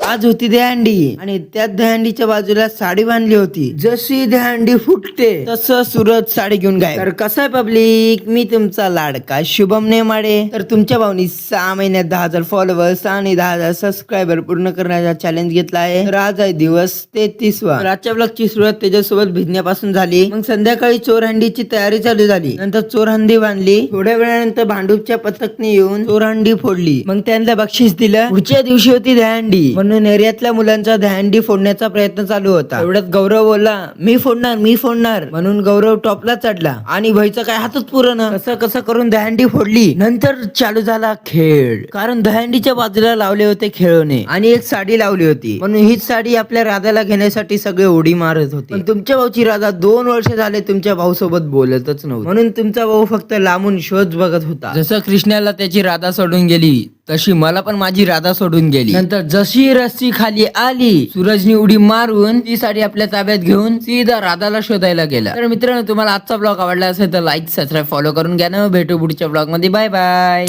आज होती दहीहंडी आणि त्याच दहीहंडीच्या बाजूला साडी बांधली होती. जशी दहीहंडी फुटते तसं सूरज साडी घेऊन गायब. तर कसं आहे पब्लिक, मी तुमचा लाडका शुभम नेमाडे. तर तुमच्या भाऊनी 6 महिन्यात 10,000 फॉलोअर्स आणि 10,000 सबस्क्रायबर पूर्ण करण्याचा चॅलेंज घेतला आहे. तर आज आहे दिवस 33वा. तर आजच्या ब्लॉगची सुरुवात त्याच्यासोबत भिजण्यापासून झाली. मग संध्याकाळी चोरहंडीची तयारी चालू झाली. नंतर चोरहंडी बांधली. थोड्या वेळानंतर भांडूपच्या पथकने येऊन चोरहंडी फोडली. मग त्यांना बक्षीस दिलं. पुढच्या दिवशी होती दहीहंडी म्हणून एरियातल्या मुलांचा दहीहंडी फोडण्याचा प्रयत्न चालू होता. एवढ्यात गौरव बोलला, मी फोडणार म्हणून गौरव टॉपला चढला आणि भाईचा काय हातच पुरना. कसं करून दहीहंडी फोडली. नंतर चालू झाला खेळ. कारण दहीहंडीच्या बाजूला लावले होते खेळणे आणि एक साडी लावली होती. म्हणून हीच साडी आपल्या राधाला घेण्यासाठी सगळे उडी मारत होते. पण तुमच्या भाऊची राधा 2 वर्ष झाले तुमच्या भाऊ सोबत बोलतच नव्हती. म्हणून तुमचा भाऊ फक्त लांबून शोध बघत होता. जसं कृष्णाला त्याची राधा सोडून गेली तशी मला पण माझी राधा सोडून गेली. नंतर जशी रस्सी खाली आली, सूरजनी उडी मारून ती साडी आपल्या ताब्यात घेऊन सीधा राधाला शोधायला गेला. तर मित्रांनो, तुम्हाला आजचा ब्लॉग आवडला असेल तर लाईक सबस्क्राईब फॉलो करून घ्या ना. भेटू पुढच्या ब्लॉग मध्ये. Bye bye.